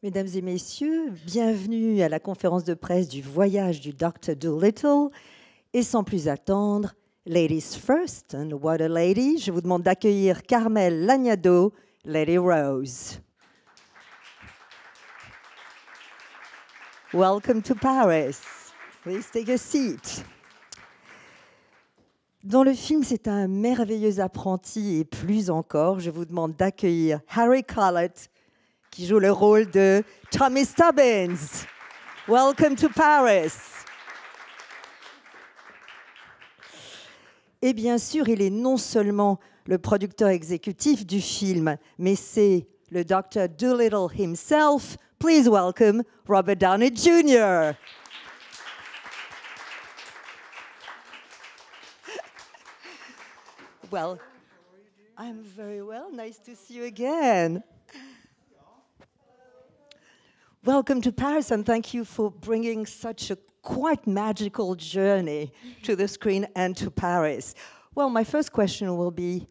Mesdames et messieurs, bienvenue à la conférence de presse du voyage du Dr. Dolittle. Et sans plus attendre, ladies first, and what a lady, je vous demande d'accueillir Carmel Lagnado, Lady Rose. Welcome to Paris. Please take a seat. Dans le film, c'est un merveilleux apprenti et plus encore, je vous demande d'accueillir Harry Collett, qui joue le rôle de Tommy Stubbins. Welcome to Paris. Et bien sûr, il est non seulement le producteur exécutif du film, mais c'est le Dr. Dolittle himself. Please welcome Robert Downey Jr. Well, I'm very well. Nice to see you again. Welcome to Paris, and thank you for bringing such a quite magical journey to the screen and to Paris. Well, my first question will be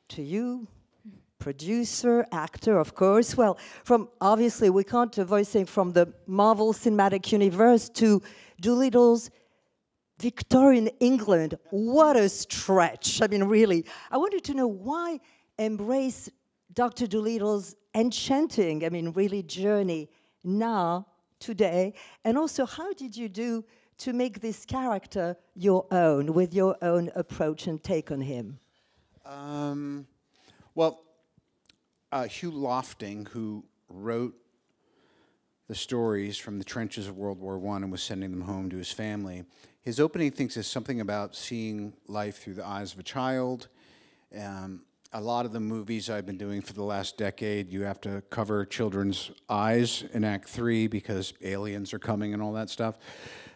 to you, producer, actor, of course. Well, obviously, we can't avoid saying from the Marvel Cinematic Universe to Dolittle's Victorian England. What a stretch. I mean, really. I wanted to know why embrace Dr. Dolittle's enchanting, really journey now, today, and also how did you do to make this character your own, with your own approach and take on him? Hugh Lofting, who wrote the stories from the trenches of World War I and was sending them home to his family, his opening thinks is something about seeing life through the eyes of a child. A lot of the movies I've been doing for the last decade, you have to cover children's eyes in Act 3 because aliens are coming and all that stuff.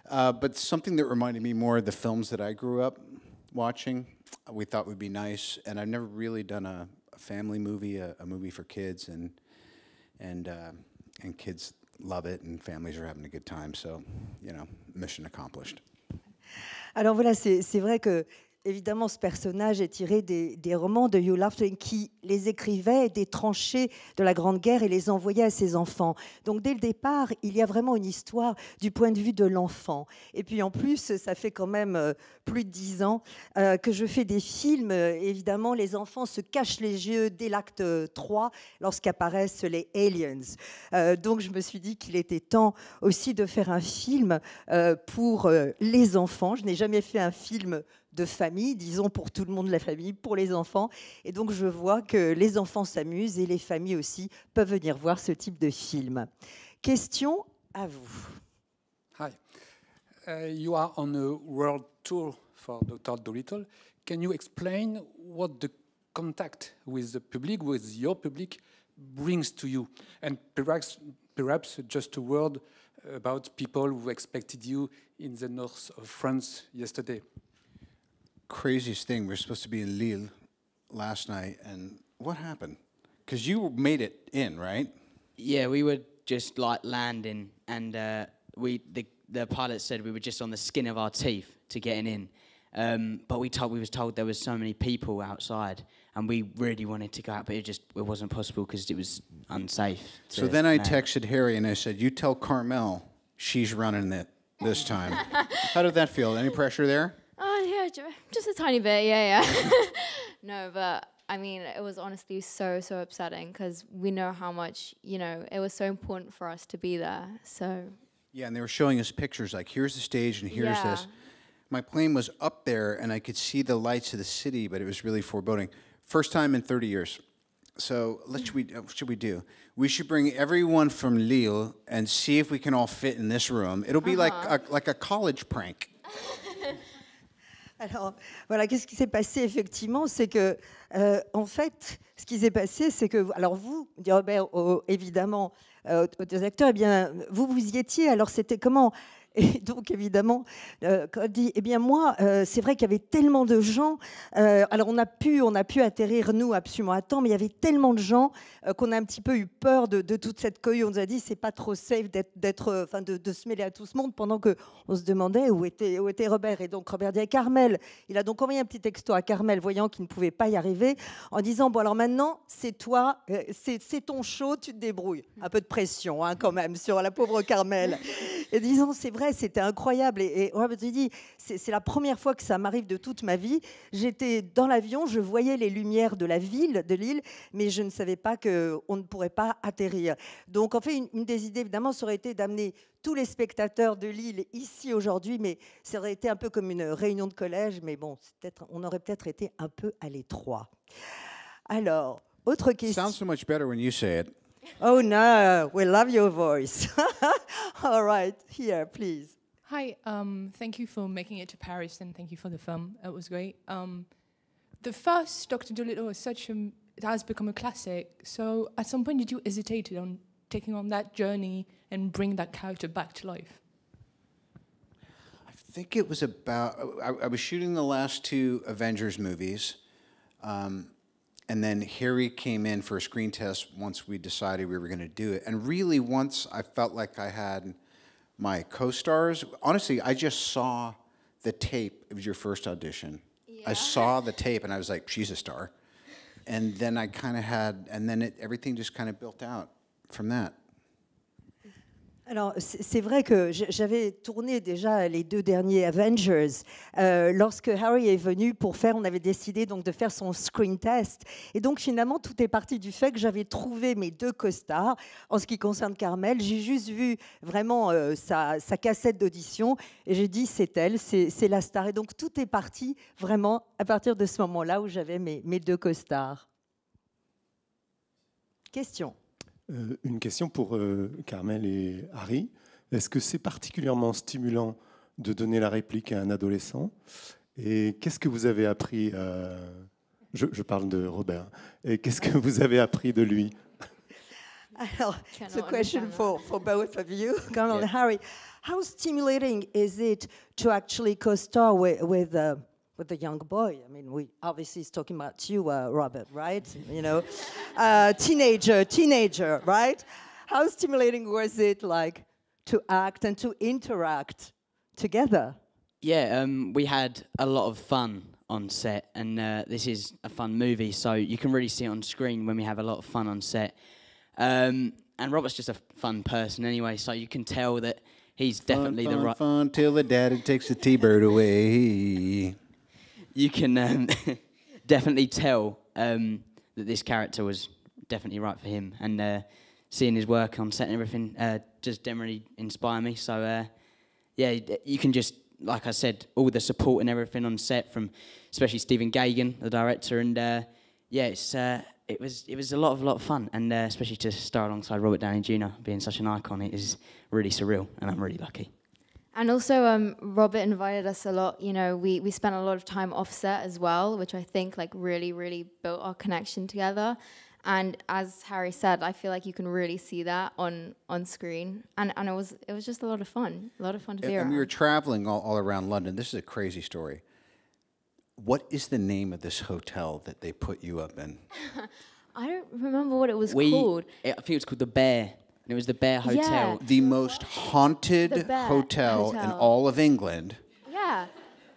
But something that reminded me more of the films that I grew up watching, we thought would be nice. And I've never really done a family movie, a movie for kids, and kids love it, and families are having a good time. So, mission accomplished. Alors voilà, c'est vrai que évidemment, ce personnage est tiré des romans de Hugh Lofting qui les écrivait des tranchées de la Grande Guerre et les envoyait à ses enfants. Donc, dès le départ, il y a vraiment une histoire du point de vue de l'enfant. Et puis, en plus, ça fait quand même plus de 10 ans que je fais des films. Évidemment, les enfants se cachent les yeux dès l'acte 3 lorsqu'apparaissent les aliens. Donc, je me suis dit qu'il était temps aussi de faire un film pour les enfants. Je n'ai jamais fait un film de famille, disons pour tout le monde de la famille, pour les enfants. Et donc, je vois que les enfants s'amusent et les familles aussi peuvent venir voir ce type de film. Question à vous. Hi. You are on a world tour for Dr. Dolittle. Can you explain what the contact with the public, with your public, brings to you? And perhaps just a word about people who expected you in the north of France yesterday. Craziest thing, we were supposed to be in Lille last night, and what happened? Because you made it in, right? Yeah, we were just like landing, and the pilot said we were just on the skin of our teeth to getting in. But we was told there was so many people outside, and we really wanted to go out, but it wasn't possible because it was unsafe. So then I texted Harry and I said, "You tell Carmel she's running it this time." How did that feel? Any pressure there? Yeah, just a tiny bit, yeah. No, but I mean, it was honestly so upsetting because we know how much, it was so important for us to be there, so. Yeah, and they were showing us pictures, like, here's the stage and here's this. My plane was up there and I could see the lights of the city, but it was really foreboding. First time in 30 years. So what should we do? We should bring everyone from Lille and see if we can all fit in this room. It'll be like a college prank. Alors, voilà, qu'est-ce qui s'est passé effectivement, c'est que, en fait, ce qui s'est passé, c'est que, alors vous, Robert, évidemment, aux deux acteurs, eh bien, vous y étiez, alors c'était comment? Et donc, évidemment, quand elle dit, eh bien, moi, c'est vrai qu'il y avait tellement de gens. Alors, on a pu atterrir, nous, absolument à temps, mais il y avait tellement de gens qu'on a un petit peu eu peur de toute cette cohue. On nous a dit, c'est pas trop safe de se mêler à tout ce monde, pendant qu'on se demandait où était Robert. Et donc, Robert dit à Carmel. Il a donc envoyé un petit texto à Carmel, voyant qu'il ne pouvait pas y arriver, en disant, bon, alors maintenant, c'est toi, c'est ton show, tu te débrouilles. Un peu de pression, hein, quand même, sur la pauvre Carmel. Et disons, c'est vrai, c'était incroyable. Et Robert dit, c'est la première fois que ça m'arrive de toute ma vie. J'étais dans l'avion, je voyais les lumières de la ville, de l'île, mais je ne savais pas qu'on ne pourrait pas atterrir. Donc, en fait, une des idées, évidemment, ça aurait été d'amener tous les spectateurs de l'île ici aujourd'hui, mais ça aurait été un peu comme une réunion de collège, mais bon, on aurait peut-être été un peu à l'étroit. Alors, autre question. Sounds so much better when you say it. Oh no, we love your voice. All right, here, please. Hi, thank you for making it to Paris and thank you for the film. It was great. The first Dr. Dolittle it has become a classic. So at some point, did you hesitate on taking on that journey and bring that character back to life? I think it was about, I was shooting the last two Avengers movies, and then Harry came in for a screen test once we decided we were going to do it. And really, once I felt like I had my co-stars, honestly, I just saw the tape. It was your first audition. Yeah. I saw the tape, and I was like, she's a star. And then I kind of had, and then everything just kind of built out from that. Alors, c'est vrai que j'avais tourné déjà les 2 derniers Avengers. Lorsque Harry est venu pour faire, on avait décidé donc de faire son screen test. Et donc, finalement, tout est parti du fait que j'avais trouvé mes 2 costards. En ce qui concerne Carmel, j'ai juste vu vraiment sa cassette d'audition et j'ai dit, c'est elle, c'est la star. Et donc, tout est parti vraiment à partir de ce moment-là où j'avais mes 2 costards. Question. Une question pour Carmel et Harry. Est-ce que c'est particulièrement stimulant de donner la réplique à un adolescent? Et qu'est-ce que vous avez appris je parle de Robert. Et qu'est-ce que vous avez appris de lui? Alors, it's a question for both of you, Carmel and Harry. How stimulating is it to actually co-star with the young boy? I mean, we obviously is talking about you, Robert, right? You know, teenager, right? How stimulating was it, like, to act and to interact together? Yeah, we had a lot of fun on set, and this is a fun movie, so you can really see it on screen when we have a lot of fun on set. And Robert's just a fun person anyway, so you can tell that he's definitely the right... Fun till the daddy takes the T-bird away. You can definitely tell that this character was definitely right for him, and seeing his work on set and everything just generally inspired me. So yeah, you can just, like I said, all the support and everything on set from especially Stephen Gagan, the director, and yeah, it was a lot of fun, and especially to star alongside Robert Downey Jr. being such an icon, it is really surreal, and I'm really lucky. And also, Robert invited us a lot. You know, we spent a lot of time off set as well, which I think like really built our connection together. And as Harry said, I feel like you can really see that on screen. And it was just a lot of fun to be around. And we were traveling all around London. This is a crazy story. What is the name of this hotel that they put you up in? I don't remember what it was called. I think it was called the Bear. It was the Bear Hotel. Yeah. The most haunted hotel in all of England. Yeah.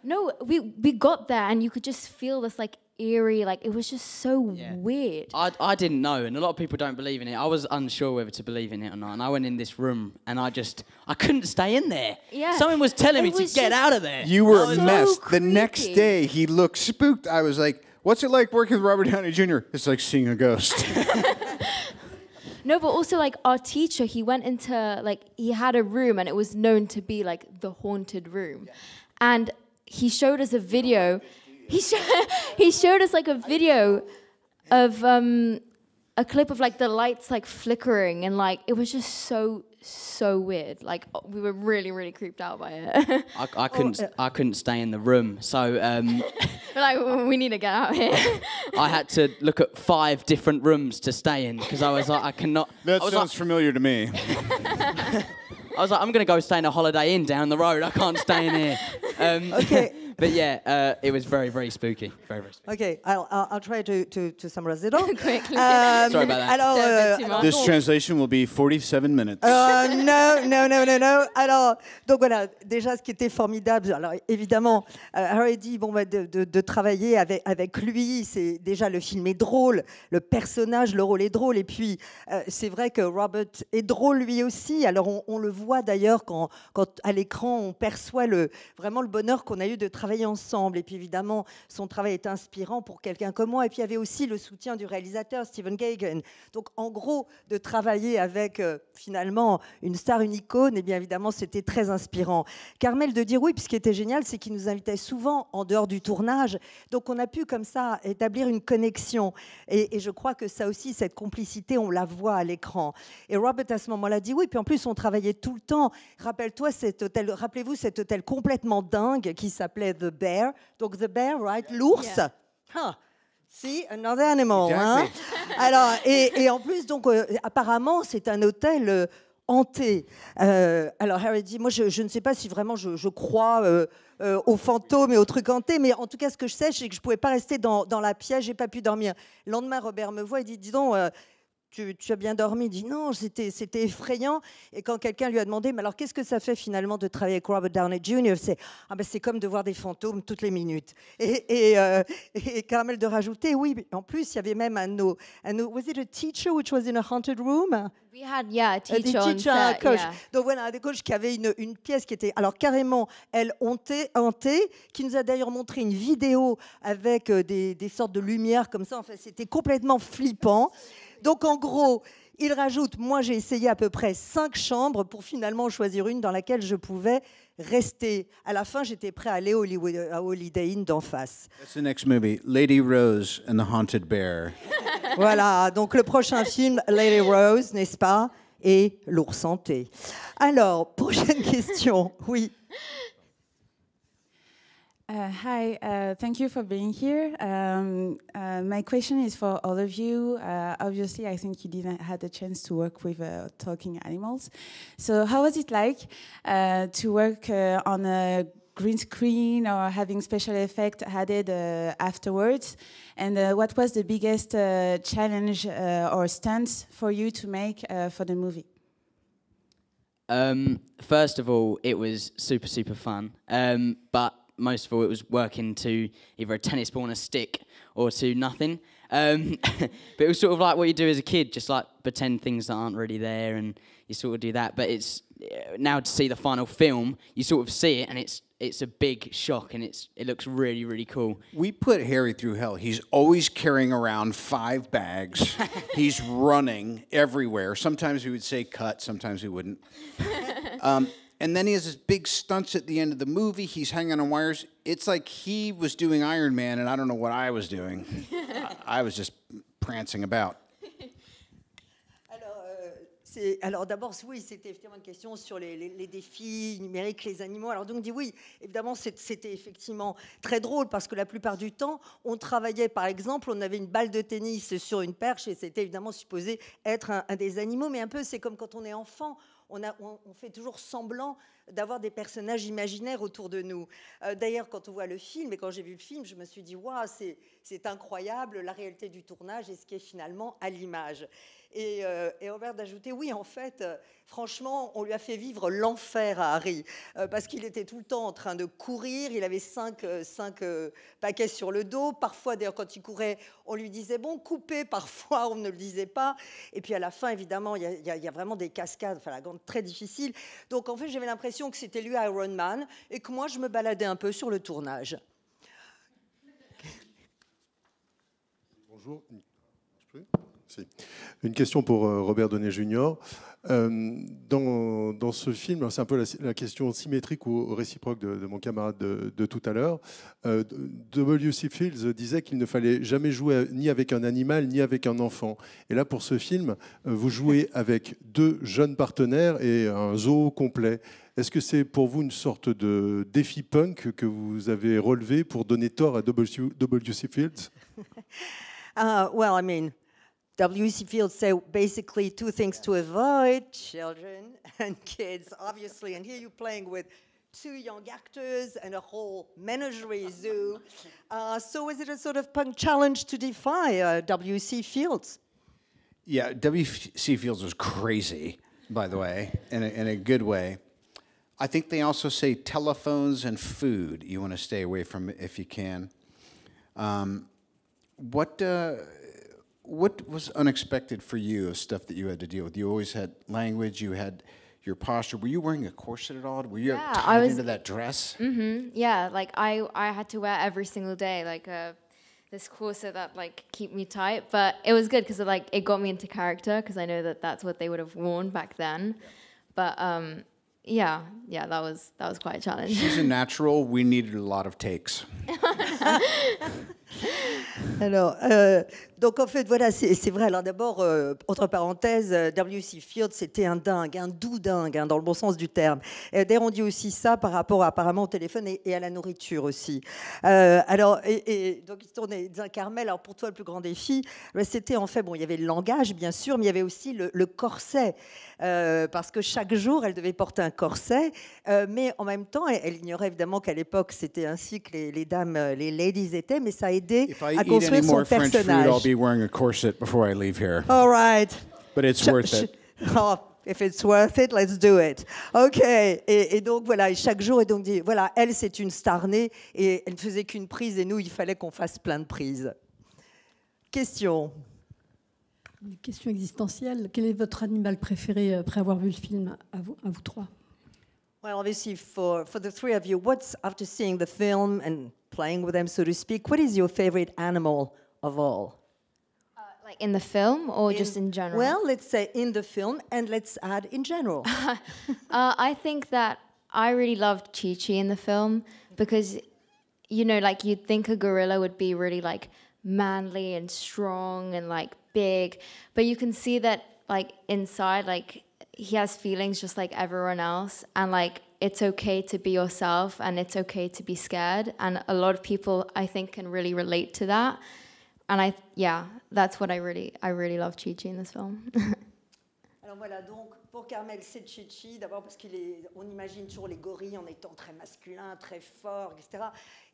No, we got there and you could just feel this like eerie, like it was just so weird. I didn't know, and a lot of people don't believe in it. I was unsure whether to believe in it or not, and I went in this room and I couldn't stay in there. Yeah. Someone was telling me to get out of there. You were a so mess. creepy. The next day, he looked spooked. I was like, what's it like working with Robert Downey Jr.? It's like seeing a ghost. No, but also like our teacher, he went into like, he had a room and it was known to be like the haunted room. And he showed us a video. He showed us like a video of a clip of like the lights like flickering, and like it was just so weird. Like we were really creeped out by it. I couldn't stay in the room, so We're like, we need to get out here. I had to look at 5 different rooms to stay in because I was like, I cannot. That sounds familiar to me. I was like, I'm going to go stay in a Holiday Inn down the road. I can't stay in here. Okay. But yeah, it was very, very spooky. Very, very spooky. Okay, I'll try to summarize it all. Quickly. Sorry about that. Alors, This translation will be 47 minutes. non. Alors, donc voilà, déjà, ce qui était formidable, alors évidemment, Harry dit, bon, bah, de travailler avec lui, c'est déjà, le film est drôle, le personnage, le rôle est drôle, et puis c'est vrai que Robert est drôle lui aussi. Alors, on le voit d'ailleurs quand à l'écran, on perçoit vraiment le bonheur qu'on a eu de travailler ensemble. Et puis évidemment, son travail est inspirant pour quelqu'un comme moi. Et puis il y avait aussi le soutien du réalisateur Stephen Gaghan. Donc en gros, de travailler avec finalement une star, une icône, et bien évidemment, c'était très inspirant. Carmel de dire oui, puis ce qui était génial, c'est qu'il nous invitait souvent en dehors du tournage. Donc on a pu comme ça établir une connexion. Et je crois que ça aussi, cette complicité, on la voit à l'écran. Et Robert à ce moment-là dit oui, puis en plus on travaillait tout le temps. Rappelez-vous cet hôtel complètement dingue qui s'appelait The Bear. Donc The Bear, right? L'ours. Yeah. Huh. See, another animal. Exactly. Hein? Alors, et en plus, donc, apparemment, c'est un hôtel hanté. Alors Harry dit, moi, je ne sais pas si vraiment je crois aux fantômes et aux trucs hantés, mais en tout cas, ce que je sais, c'est que je ne pouvais pas rester dans la pièce, je n'ai pas pu dormir. Le lendemain, Robert me voit et dit, dis donc, tu as bien dormi? Il dit non, c'était effrayant. Et quand quelqu'un lui a demandé, mais alors qu'est-ce que ça fait finalement de travailler avec Robert Downey Jr., c'est comme de voir des fantômes toutes les minutes. Et Carmel de rajouter, oui, en plus, il y avait même was it a teacher which was in a haunted room? We had, a teacher on teacher, un set, coach. yeah. Donc voilà, des coachs qui avaient une pièce qui était alors carrément, elle, hantée, qui nous a d'ailleurs montré une vidéo avec des sortes de lumières comme ça. Enfin, c'était complètement flippant. Donc en gros, il rajoute, moi j'ai essayé à peu près 5 chambres pour finalement choisir une dans laquelle je pouvais rester. À la fin, j'étais prêt à aller à Holiday Inn d'en face. That's the next movie, Lady Rose and the Haunted Bear. Voilà, donc le prochain film, Lady Rose, n'est-ce pas? Et l'ours hanté. Alors, prochaine question, oui. Hi, thank you for being here. My question is for all of you. Obviously, I think you didn't have the chance to work with talking animals. So how was it like to work on a green screen or having special effects added afterwards? And what was the biggest challenge or stunts for you to make for the movie? First of all, it was super, super fun. But most of all, it was working to either a tennis ball and a stick or to nothing. But it was sort of like what you do as a kid, just like pretend things that aren't really there, and you sort of do that. But it's now to see the final film, you sort of see it, and it's a big shock, and it looks really, really cool. We put Harry through hell. He's always carrying around 5 bags. He's running everywhere. Sometimes he would say cut, sometimes he wouldn't. And then he has this big stunts at the end of the movie. He's hanging on wires. It's like he was doing Iron Man, and I don't know what I was doing. I was just prancing about. Alors d'abord, oui, c'était effectivement une question sur les défis numériques, les animaux. Alors donc, on dit oui, évidemment, c'était effectivement très drôle parce que la plupart du temps, on travaillait, par exemple, on avait une balle de tennis sur une perche et c'était évidemment supposé être un des animaux, mais un peu, c'est comme quand on est enfant. On fait toujours semblant d'avoir des personnages imaginaires autour de nous. D'ailleurs, quand on voit le film, et quand j'ai vu le film, je me suis dit, waouh, c'est incroyable, la réalité du tournage et ce qui est finalement à l'image. Et Robert d'ajouter, oui, en fait, franchement, on lui a fait vivre l'enfer à Harry, parce qu'il était tout le temps en train de courir, il avait 5 paquets sur le dos, parfois, d'ailleurs, quand il courait, on lui disait, bon, coupez, parfois, on ne le disait pas, et puis à la fin, évidemment, il y a vraiment des cascades, enfin, très difficiles, donc en fait, j'avais l'impression que c'était lui Iron Man, et que moi, je me baladais un peu sur le tournage. Bonjour. Une question pour Robert Downey Jr. Dans ce film, c'est un peu la question symétrique ou réciproque de mon camarade de tout à l'heure. W.C. Fields disait qu'il ne fallait jamais jouer ni avec un animal ni avec un enfant. Et là, pour ce film, vous jouez avec 2 jeunes partenaires et un zoo complet. Est-ce que c'est pour vous une sorte de défi punk que vous avez relevé pour donner tort à W.C. Fields? Well, I mean... W.C. Fields say basically two things to avoid: children and kids, obviously. And here you're playing with two young actors and a whole menagerie zoo. So is it a sort of punk challenge to defy W.C. Fields? Yeah, W.C. Fields was crazy, by the way, in a good way. I think they also say telephones and food you want to stay away from if you can. What was unexpected for you of stuff that you had to deal with? You always had language, you had your posture. Were you wearing a corset at all? Were you tied into that dress? Yeah, like I had to wear every single day, like this corset that like keep me tight. But it was good because it got me into character, because I know that that's what they would have worn back then. But yeah, that was quite a challenge. She's a natural. We needed a lot of takes. Alors, donc en fait, voilà, c'est vrai. Alors d'abord, entre parenthèses, W.C. Fields, c'était un dingue, un doux dingue, hein, dans le bon sens du terme. D'ailleurs, on dit aussi ça par rapport apparemment au téléphone et à la nourriture aussi. Alors, donc il se tournait, disait Carmel, alors pour toi, le plus grand défi, c'était en fait, bon, il y avait le langage, bien sûr, mais il y avait aussi le corset. Parce que chaque jour, elle devait porter un corset, mais en même temps, elle ignorait évidemment qu'à l'époque, c'était ainsi que les dames, les ladies étaient, mais ça a aidé à construire son personnage. I'll be wearing a corset before I leave here. All right. But it's worth it. Oh, if it's worth it, let's do it. OK. Et donc, voilà, et chaque jour, et donc, dit, voilà, elle, c'est une star née, et elle ne faisait qu'une prise, et nous, il fallait qu'on fasse plein de prises. Question. Une question existentielle. Quel est votre animal préféré après avoir vu le film, à vous trois? Well, obviously, for the three of you, what's, after seeing the film and playing with them, so to speak, what is your favorite animal of all? Like in the film or just in general? Well, let's say in the film, and let's add in general. I think that I really loved Chi-Chi in the film because, you know, like you'd think a gorilla would be really like manly and strong and like big, but you can see that like inside, like he has feelings just like everyone else, and like it's okay to be yourself and it's okay to be scared, and a lot of people I think can really relate to that. And that's what I really love Chi-Chi in this film. Alors voilà, donc pour Carmel, c'est Chi-Chi, d'abord parce on imagine toujours les gorilles en étant très masculins, très forts, etc.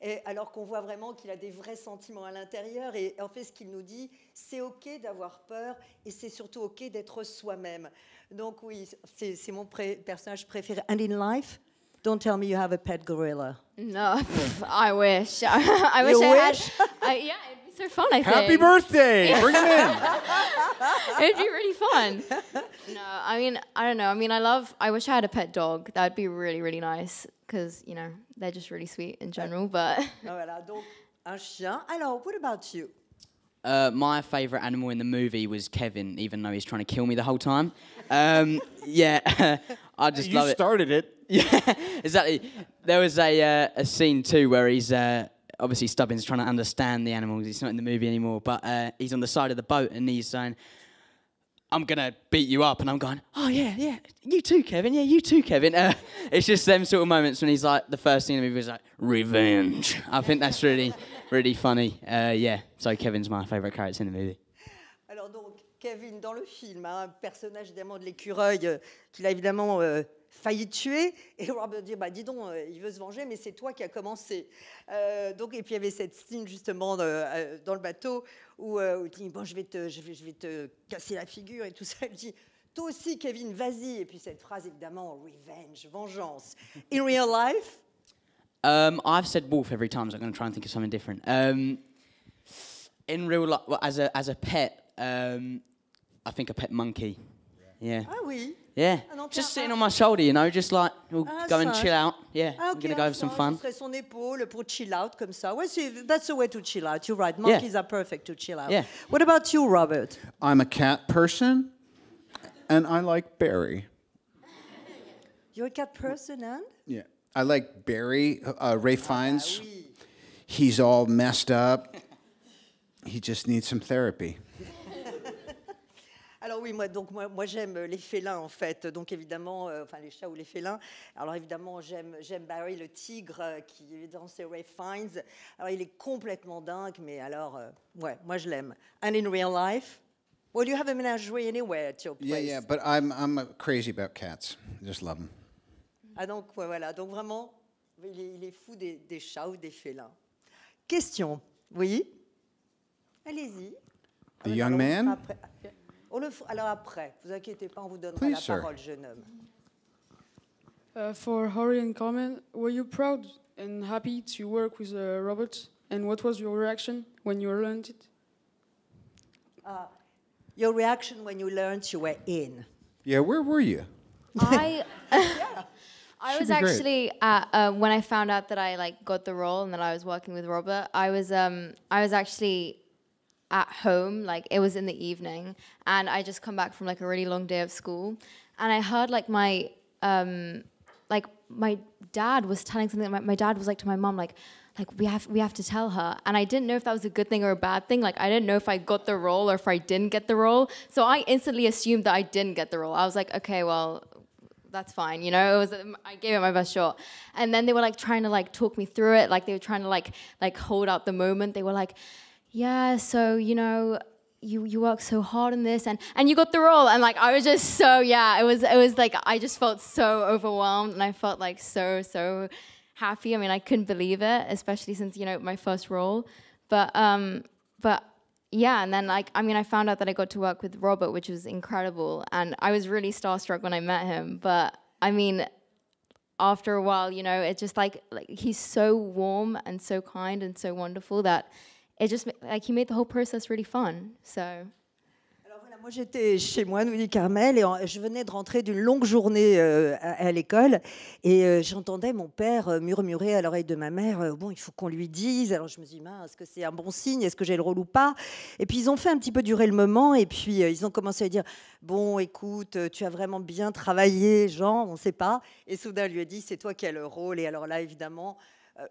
Et alors qu'on voit vraiment qu'il a des vrais sentiments à l'intérieur. Et en fait, ce qu'il nous dit, c'est OK d'avoir peur et c'est surtout OK d'être soi-même. Donc oui, c'est mon personnage préféré. And in life, don't tell me you have a pet gorilla. No, I wish. I You wish I had. Yeah, it'd be so fun, I think. Happy birthday! Bring him in. It'd be really fun. No, I mean, I don't know. I mean, I wish I had a pet dog. That'd be really, really nice because, you know, they're just really sweet in general, but... Voilà, donc un chien. Alors, what about you? My favourite animal in the movie was Kevin, even though he's trying to kill me the whole time. Yeah, I just love it. You started it. Yeah, exactly. There was a scene too where he's obviously Stubbins trying to understand the animals. He's not in the movie anymore, but he's on the side of the boat and he's saying, "I'm gonna beat you up," and I'm going, "Oh yeah, you too, Kevin. Yeah, you too, Kevin." It's just them sort of moments when he's like, the first scene in the movie was like, "Revenge." I think that's really, really funny. Yeah, so Kevin's my favourite character in the movie. Alors donc, Kevin, dans le film, un personnage évidemment de l'écureuil qu'il a évidemment failli tuer, et Robert dit, dis donc, il veut se venger, mais c'est toi qui as commencé. Donc, et puis il y avait cette scène justement dans le bateau où il dit, bon, je vais te casser la figure et tout ça. Il dit, toi aussi, Kevin, vas-y. Et puis cette phrase, évidemment, revenge, vengeance. In real life? I've said wolf every time, so I'm going to try and think of something different. In real life, well, as a pet, I think a pet monkey. Yeah. Ah oui. Yeah. Just sitting on my shoulder, you know, just like we'll go and chill out. Yeah. Ah, I'm going to go have some fun. Ce serait son épaule pour chill out comme ça. Ouais, that's a way to chill out. You're right. Monkeys are perfect to chill out. Yeah. What about you, Robert? I'm a cat person, and I like Barry. You're a cat person, and? Yeah, I like Barry, Ray Fiennes. Oui. He's all messed up. He just needs some therapy. Alors oui, moi j'aime les félins en fait, donc évidemment, enfin les chats ou les félins. Alors évidemment, j'aime Barry le tigre qui évidemment c'est Ray Fiennes. Alors il est complètement dingue, mais alors ouais, moi je l'aime. And in real life? Well, you have a menagerie anywhere at your place. Yeah, but I'm crazy about cats. I just love them. Ah donc ouais, voilà, donc vraiment, il est fou des chats ou des félins. Question, oui. Allez-y. The young man? Après. Alors après, vous inquiétez pas, on vous donnera Please, la sir. parole, jeune homme. For Harry and Carmen, were you proud and happy to work with Robert? And what was your reaction when you learned it? Your reaction when you learned you were in. Yeah, where were you? I Should was be great. actually at, when I found out that I got the role and that I was working with Robert. I was actually at home, it was in the evening, and I just come back from a really long day of school, and I heard my dad was telling something. My dad was to my mom we have to tell her, and I didn't know if that was a good thing or a bad thing. I didn't know if I got the role or if I didn't get the role. So I instantly assumed that I didn't get the role. I was like, okay, well, that's fine, It was I gave it my best shot, and then they were trying to talk me through it. They were trying to hold out the moment. They were like, yeah, so you worked so hard on this, and you got the role, and I was just so it was I just felt so overwhelmed, and I felt so happy. I mean, I couldn't believe it, especially since my first role, but yeah, and then I found out that I got to work with Robert, which was incredible, and I was really starstruck when I met him. But I mean, after a while, it's just he's so warm and so kind and so wonderful that it just he made the whole process really fun. So. Alors voilà, moi j'étais chez moi, nous dit Carmel, et je venais de rentrer d'une longue journée à l'école, et j'entendais mon père murmurer à l'oreille de ma mère, bon, il faut qu'on lui dise. Alors je me dis, est-ce que c'est un bon signe, est-ce que j'ai le rôle ou pas? Et puis ils ont fait un petit peu durer le moment, et puis ils ont commencé à dire, bon, écoute, tu as vraiment bien travaillé, Jean, on ne sait pas. Et soudain, elle lui a dit, c'est toi qui as le rôle. Et alors là, évidemment,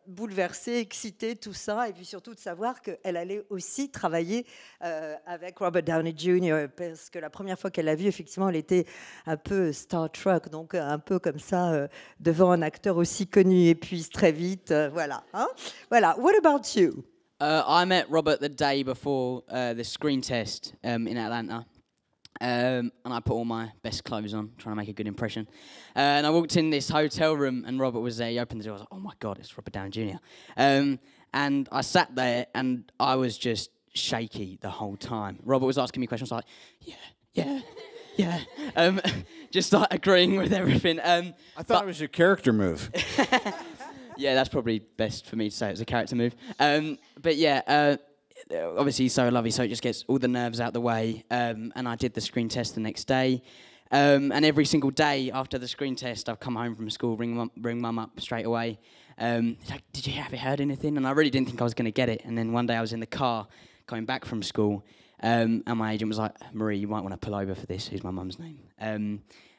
bouleversée, excitée, tout ça, et puis surtout de savoir qu'elle allait aussi travailler avec Robert Downey Jr., parce que la première fois qu'elle l'a vu, effectivement, elle était un peu Star-Trek, donc un peu comme ça, devant un acteur aussi connu, et puis très vite, voilà. Hein? Voilà. What about you? I met Robert the day before the screen test in Atlanta. And I put all my best clothes on, trying to make a good impression. And I walked in this hotel room, and Robert was there. He opened the door. I was like, oh my God, it's Robert Downey Jr. And I sat there, and I was just shaky the whole time. Robert was asking me questions like, yeah. Just agreeing with everything. I thought it was a character move. Yeah, that's probably best for me to say. It was a character move. But yeah, obviously he's so lovely, so it just gets all the nerves out the way. And I did the screen test the next day. And every single day after the screen test, I've come home from school, ring mum up straight away. Like, have you heard anything? And I really didn't think I was going to get it. And then one day I was in the car coming back from school, and my agent was like, Marie, you might want to pull over for this. Who's my mum's name?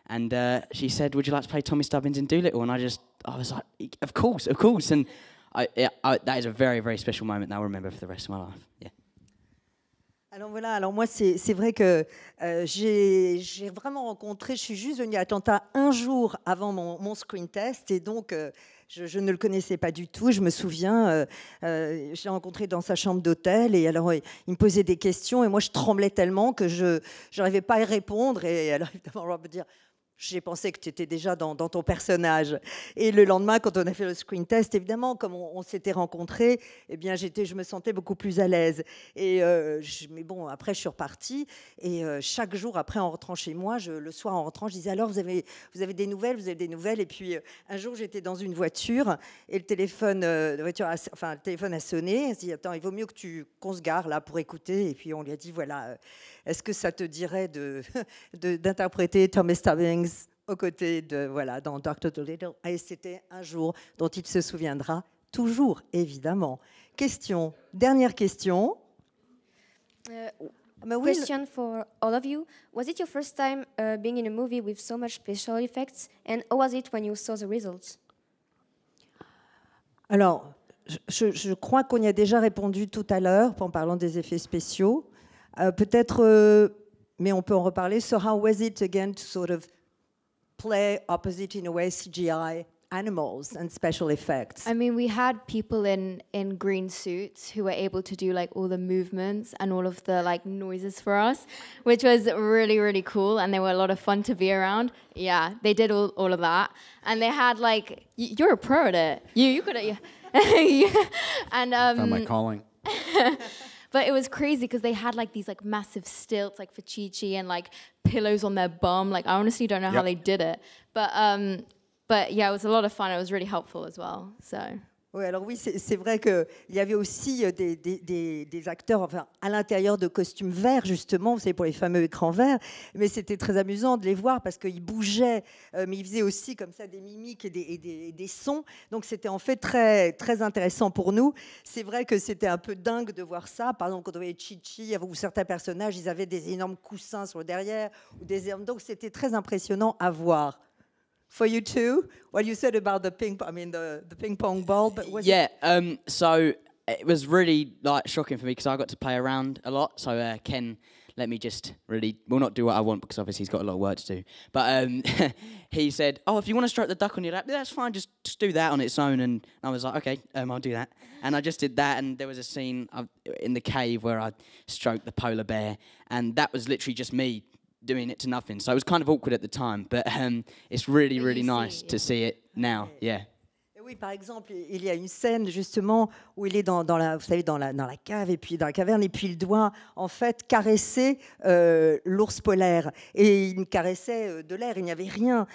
And she said, would you like to play Tommy Stubbins in Doolittle? And I was like, of course. And that is a very, very special moment that I'll remember for the rest of my life. Yeah. Alors voilà, alors moi c'est vrai que j'ai vraiment rencontré, je suis juste venue à Atlanta un jour avant mon screen test, et donc je ne le connaissais pas du tout. Je me souviens, je l'ai rencontré dans sa chambre d'hôtel, et alors il me posait des questions, et moi je tremblais tellement que je n'arrivais pas à y répondre, et alors évidemment Rob me dire, j'ai pensé que tu étais déjà dans ton personnage. Et le lendemain, quand on a fait le screen test, évidemment, comme on s'était rencontrés, eh bien, je me sentais beaucoup plus à l'aise. Mais bon, après, je suis repartie. Et chaque jour, après, en rentrant chez moi, le soir, en rentrant, je disais, alors, vous avez des nouvelles? Vous avez des nouvelles? Et puis, un jour, j'étais dans une voiture, et le téléphone a sonné. Elle s'est dit, attends, il vaut mieux qu'on se gare là pour écouter. Et puis, on lui a dit, voilà, est-ce que ça te dirait d'interpréter Tommy Stubbins aux côtés dans Dr. Dolittle? Et c'était un jour dont il se souviendra toujours, évidemment. Dernière question. Question for all of you. Was it your first time being in a movie with so much special effects? And how was it when you saw the results? Alors, je crois qu'on y a déjà répondu tout à l'heure en parlant des effets spéciaux. Peut-être, mais on peut en reparler. So how was it again to sort of play opposite in a way CGI animals and special effects. I mean, we had people in green suits who were able to do like all the movements and all of the like noises for us, which was really, really cool. And they were a lot of fun to be around. Yeah, they did all of that. And they had like, you're a pro at it. You could have, and Found my calling. but it was crazy because they had like these like massive stilts like for Chi-Chi and like pillows on their bum. Like I honestly don't know how they did it. But yeah, it was a lot of fun. It was really helpful as well. So. Oui, alors oui, c'est vrai qu'il y avait aussi des acteurs enfin, à l'intérieur de costumes verts, justement, vous savez, pour les fameux écrans verts, mais c'était très amusant de les voir parce qu'ils bougeaient, mais ils faisaient aussi comme ça des mimiques et des sons, donc c'était en fait très, très intéressant pour nous. C'est vrai que c'était un peu dingue de voir ça, par exemple, quand on voyait Chi-Chi ou certains personnages, ils avaient des énormes coussins sur le derrière, donc c'était très impressionnant à voir. For you too, what you said about the ping pong ball, but was so it was really like shocking for me because I got to play around a lot. So Ken let me just really, well, not do what I want because obviously he's got a lot of work to do. But he said, "Oh, if you want to stroke the duck on your lap, that's fine. Just do that on its own." And I was like, "Okay, I'll do that." And I just did that. And there was a scene in the cave where I stroked the polar bear, and that was literally just me doing it to nothing. So it was kind of awkward at the time, but it's really, really nice to see it now. Yeah. Oui, par exemple, il y a une scène justement où il est dans la, vous savez, dans la cave et puis dans la caverne et puis il doit en fait caresser l'ours polaire et il caressait de l'air, il n'y avait rien.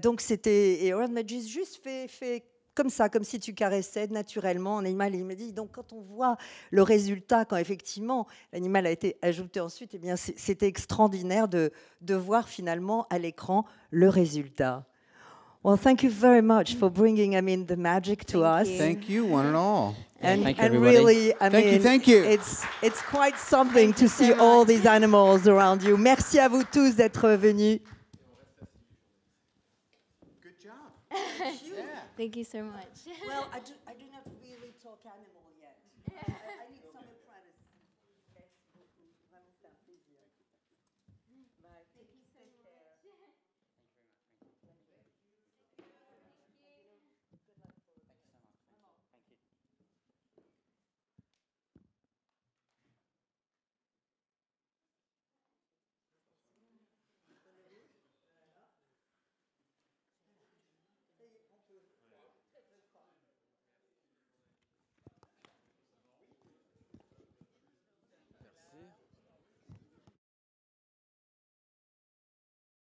Donc c'était, et Harold m'a juste fait comme ça, comme si tu caressais naturellement un animal. Et il m'a dit, donc quand on voit le résultat, quand effectivement l'animal a été ajouté ensuite, eh bien c'était extraordinaire de voir finalement à l'écran le résultat. Well, thank you very much for bringing, the magic to us. Thank you, one and all. And, thank you, and everybody. really, Thank you. It's quite something to see all these animals around you. Merci à vous tous d'être venus. Good job. Thank you so much. Well, I do not really talk animal yet. I need some